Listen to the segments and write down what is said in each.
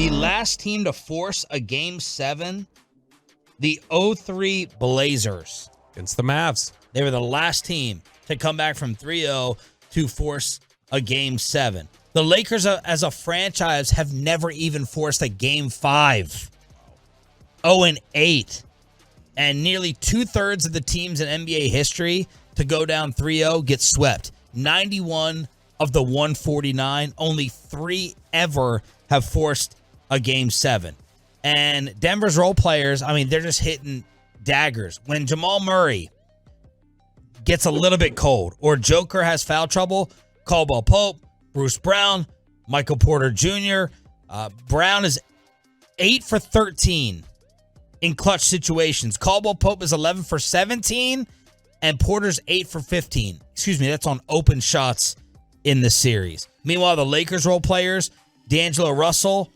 The last team to force a Game 7, the 03 Blazers. Against the Mavs. They were the last team to come back from 3-0 to force a Game 7. The Lakers, as a franchise, have never even forced a Game 5. 0-8. And nearly two-thirds of the teams in NBA history to go down 3-0 get swept. 91 of the 149. Only 3 ever have forced a Game 7. And Denver's role players, I mean, they're just hitting daggers. When Jamal Murray gets a little bit cold or Joker has foul trouble, Caldwell Pope, Bruce Brown, Michael Porter Jr. Brown is 8 for 13 in clutch situations. Caldwell Pope is 11 for 17, and Porter's 8 for 15. Excuse me, that's on open shots in the series. Meanwhile, the Lakers role players, D'Angelo Russell,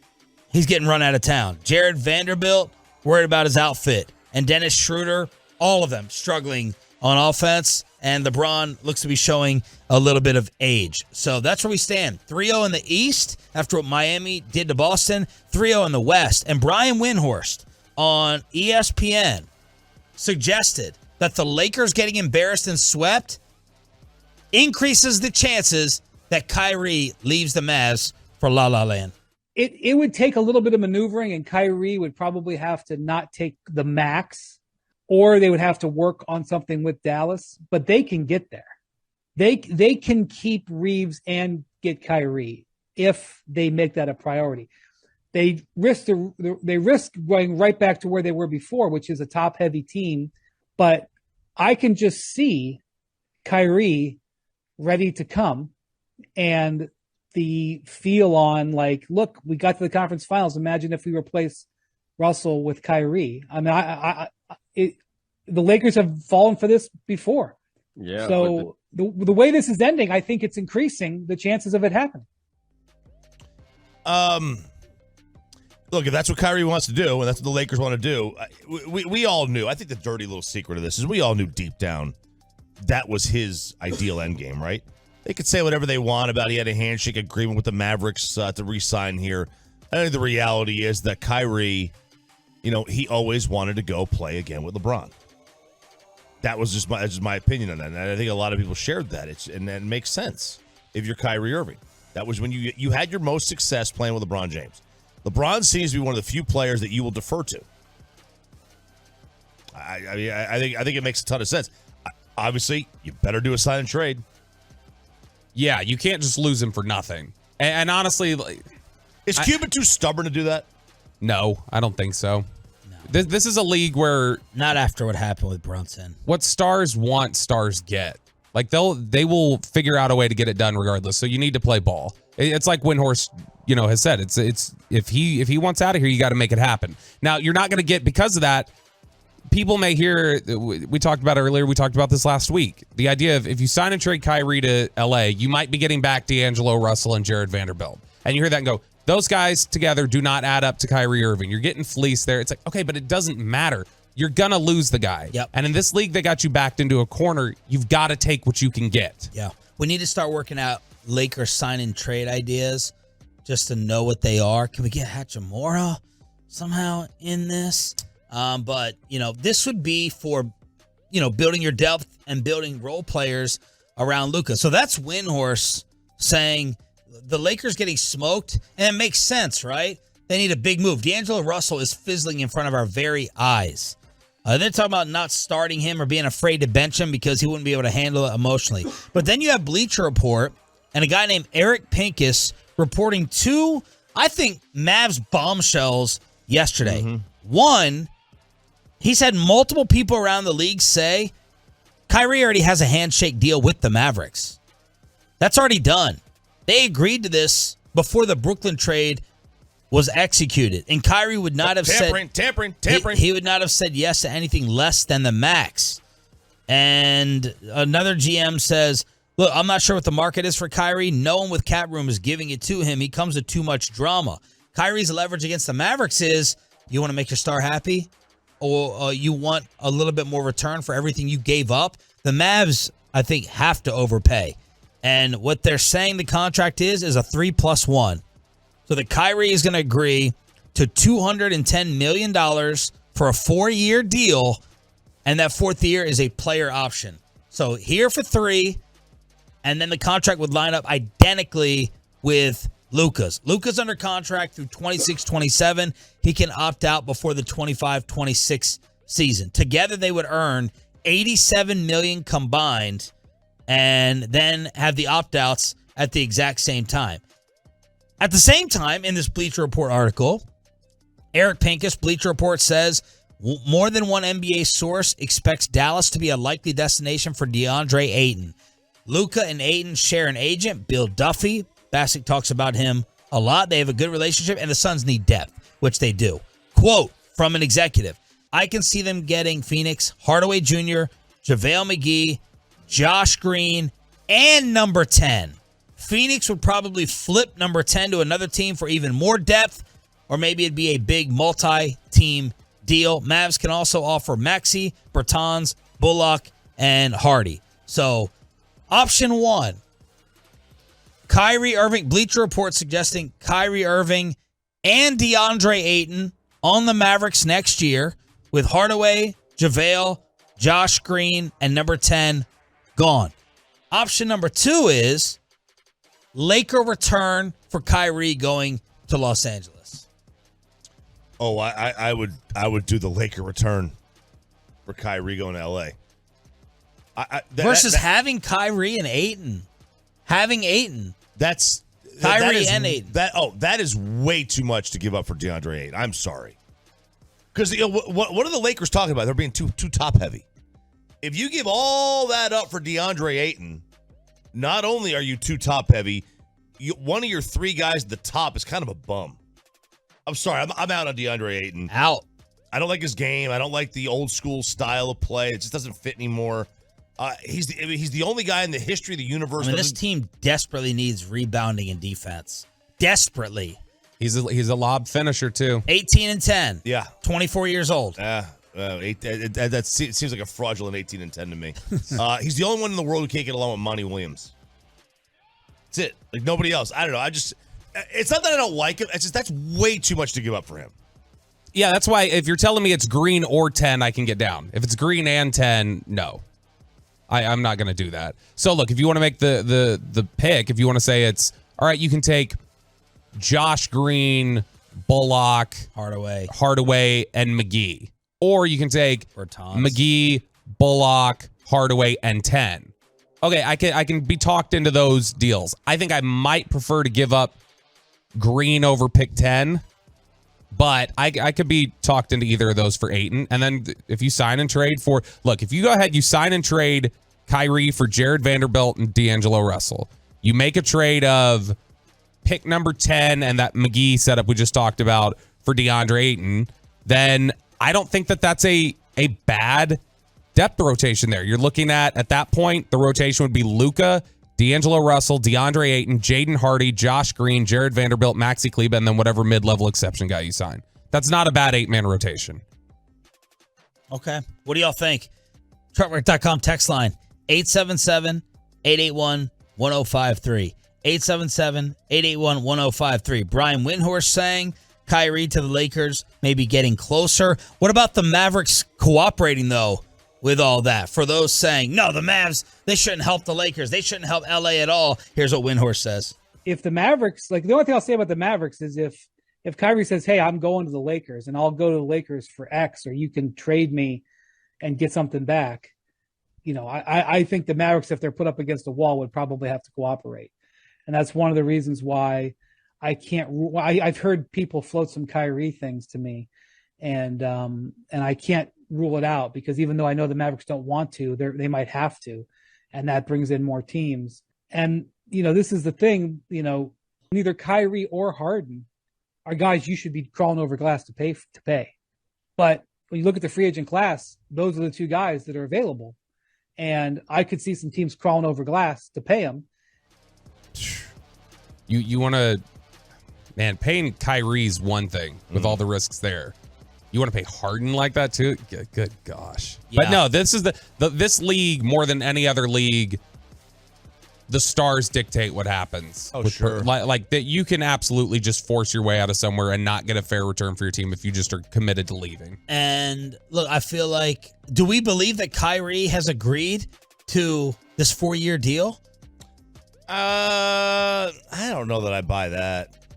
he's getting run out of town. Jared Vanderbilt, worried about his outfit. And Dennis Schroeder, all of them struggling on offense. And LeBron looks to be showing a little bit of age. So that's where we stand. 3-0 in the East after what Miami did to Boston. 3-0 in the West. And Brian Windhorst on ESPN suggested that the Lakers getting embarrassed and swept increases the chances that Kyrie leaves the Mavs for La La Land. It would take a little bit of maneuvering, and Kyrie would probably have to not take the max, or they would have to work on something with Dallas, but they can get there. They can keep Reeves and get Kyrie if they make that a priority. They risk going right back to where they were before, which is a top-heavy team, but I can just see Kyrie ready to come, and the feel on like, look, we got to the conference finals. Imagine if we replace Russell with Kyrie. I mean, the Lakers have fallen for this before. Yeah. So the way this is ending, I think it's increasing the chances of it happening. Look, if that's what Kyrie wants to do, and that's what the Lakers want to do, we all knew. I think the dirty little secret of this is we all knew deep down that was his ideal endgame, right? They could say whatever they want about he had a handshake agreement with the Mavericks to re-sign here. I think the reality is that Kyrie, he always wanted to go play again with LeBron. That was just my opinion on that. And I think a lot of people shared that. And that makes sense if you're Kyrie Irving. That was when you had your most success playing with LeBron James. LeBron seems to be one of the few players that you will defer to. I think it makes a ton of sense. Obviously, you better do a sign and trade. Yeah, you can't just lose him for nothing. And honestly, is Cuban too stubborn to do that? No, I don't think so. No. This is a league where not after what happened with Brunson. What stars want, stars get. Like they will figure out a way to get it done regardless. So you need to play ball. It's like Windhorst, has said. It's if he wants out of here, you got to make it happen. Now you're not going to get because of that. People may hear, we talked about it earlier, we talked about this last week. The idea of if you sign and trade Kyrie to LA, you might be getting back D'Angelo Russell and Jared Vanderbilt. And you hear that and go, those guys together do not add up to Kyrie Irving. You're getting fleeced there. It's like, okay, but it doesn't matter. You're going to lose the guy. Yep. And in this league that got you backed into a corner, you've got to take what you can get. Yeah. We need to start working out Lakers sign and trade ideas just to know what they are. Can we get Hachimura somehow in this? But, this would be for, building your depth and building role players around Luka. So that's Windhorst saying the Lakers getting smoked, and it makes sense, right? They need a big move. D'Angelo Russell is fizzling in front of our very eyes. They're talking about not starting him or being afraid to bench him because he wouldn't be able to handle it emotionally. But then you have Bleacher Report and a guy named Eric Pincus reporting two, I think, Mavs bombshells yesterday. Mm-hmm. One, he's had multiple people around the league say Kyrie already has a handshake deal with the Mavericks. That's already done. They agreed to this before the Brooklyn trade was executed. And Kyrie would not have tampering. He would not have said yes to anything less than the max. And another GM says, look, I'm not sure what the market is for Kyrie. No one with cap room is giving it to him. He comes with too much drama. Kyrie's leverage against the Mavericks is, you want to make your star happy? Or you want a little bit more return for everything you gave up? The Mavs, I think, have to overpay. And what they're saying the contract is a 3+1. So that Kyrie is going to agree to $210 million for a 4-year deal, and that 4th year is a player option. So here for 3, and then the contract would line up identically with Luka's. Luka's under contract through 26-27. He can opt out before the 25-26 season. Together, they would earn $87 million combined, and then have the opt-outs at the exact same time. At the same time, in this Bleacher Report article, Eric Pincus, Bleacher Report, says more than one NBA source expects Dallas to be a likely destination for DeAndre Ayton. Luka and Ayton share an agent, Bill Duffy. Bassick talks about him a lot. They have a good relationship, and the Suns need depth, which they do. Quote from an executive, I can see them getting Phoenix, Hardaway Jr., JaVale McGee, Josh Green, and number 10. Phoenix would probably flip number 10 to another team for even more depth, or maybe it'd be a big multi-team deal. Mavs can also offer Maxey, Bertans, Bullock, and Hardy. So, option 1, Kyrie Irving. Bleacher Report suggesting Kyrie Irving and DeAndre Ayton on the Mavericks next year, with Hardaway, JaVale, Josh Green, and number 10 gone. Option number 2 is Laker return for Kyrie going to Los Angeles. Oh, I would do the Laker return for Kyrie going to LA. Versus having Kyrie and Ayton. Having Ayton. That's Kyrie and Ayton. That is way too much to give up for DeAndre Ayton. I'm sorry. Because what are the Lakers talking about? They're being too top heavy. If you give all that up for DeAndre Ayton, not only are you too top heavy, one of your 3 guys at the top is kind of a bum. I'm sorry, I'm out on DeAndre Ayton. Out. I don't like his game. I don't like the old school style of play. It just doesn't fit anymore. He's the only guy in the history of the universe. This team desperately needs rebounding and defense. Desperately. He's a lob finisher too. 18-10. Yeah. 24 years old. That seems like a fraudulent 18-10 to me. He's the only one in the world who can't get along with Monty Williams. That's it. Like nobody else. I don't know. It's not that I don't like him. It's just that's way too much to give up for him. Yeah, that's why if you're telling me it's Green or 10, I can get down. If it's Green and 10, no. I'm not going to do that. So look, if you want to make the pick, if you want to say it's, all right, you can take Josh Green, Bullock, Hardaway, and McGee. Or you can take Bertans. McGee, Bullock, Hardaway, and 10. Okay, I can be talked into those deals. I think I might prefer to give up Green over pick 10, but I could be talked into either of those for Ayton. And then if you sign and trade for, look, if you go ahead, you sign and trade Kyrie for Jared Vanderbilt and D'Angelo Russell. You make a trade of pick number 10 and that McGee setup we just talked about for DeAndre Ayton, then I don't think that that's a bad depth rotation there. You're looking at that point, the rotation would be Luka, D'Angelo Russell, DeAndre Ayton, Jaden Hardy, Josh Green, Jared Vanderbilt, Maxi Kleber, and then whatever mid-level exception guy you sign. That's not a bad 8-man rotation. Okay. What do y'all think? Truckwork.com text line 877-881-1053. 877-881-1053. Brian Windhorst saying Kyrie to the Lakers may be getting closer. What about the Mavericks cooperating, though, with all that? For those saying, no, the Mavs, they shouldn't help the Lakers. They shouldn't help LA at all. Here's what Windhorst says. If the Mavericks, the only thing I'll say about the Mavericks is if Kyrie says, hey, I'm going to the Lakers and I'll go to the Lakers for X, or you can trade me and get something back, I think the Mavericks, if they're put up against a wall, would probably have to cooperate. And that's one of the reasons why I've heard people float some Kyrie things to me, and I can't rule it out, because even though I know the Mavericks don't want to, they might have to, and that brings in more teams. And this is the thing, neither Kyrie or Harden are guys you should be crawling over glass to pay. But when you look at the free agent class, those are the 2 guys that are available, and I could see some teams crawling over glass to pay them. You want to, man, paying Kyrie's one thing with all the risks there. You want to pay Harden like that too? Good gosh. Yeah. But no, this is this league more than any other league. the stars dictate what happens. Oh, sure. Like that you can absolutely just force your way out of somewhere and not get a fair return for your team if you just are committed to leaving. And look, I feel like, do we believe that Kyrie has agreed to this 4-year deal? I don't know that I buy that.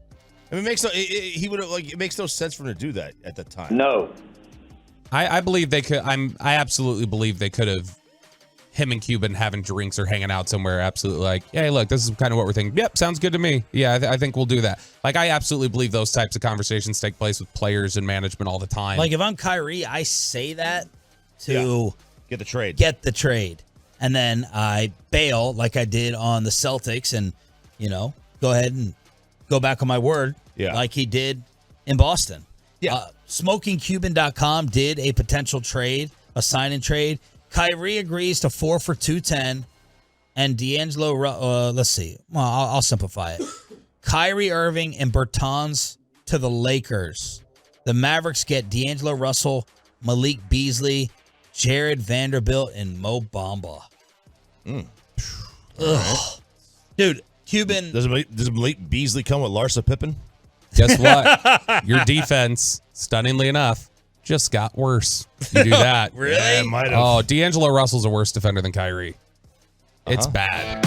I mean, it makes no sense for him to do that at the time. No. I believe they could. I absolutely believe they could have. Him and Cuban having drinks or hanging out somewhere, absolutely like, hey, look, this is kind of what we're thinking. Yep, sounds good to me. Yeah, I think we'll do that. Like, I absolutely believe those types of conversations take place with players and management all the time. Like, if I'm Kyrie, I say that to get the trade. And then I bail like I did on the Celtics and, go ahead and go back on my word like he did in Boston. Yeah. SmokingCuban.com did a potential trade, a sign-in trade. Kyrie agrees to 4 for $210, and D'Angelo. Let's see. Well, I'll simplify it. Kyrie Irving and Bertans to the Lakers. The Mavericks get D'Angelo Russell, Malik Beasley, Jared Vanderbilt, and Mo Bamba. Ugh. Dude, Cuban. Does Malik Beasley come with Larsa Pippen? Guess what? Your defense, stunningly enough, just got worse. You do that. Really? Yeah, might have. Oh, D'Angelo Russell's a worse defender than Kyrie. It's bad.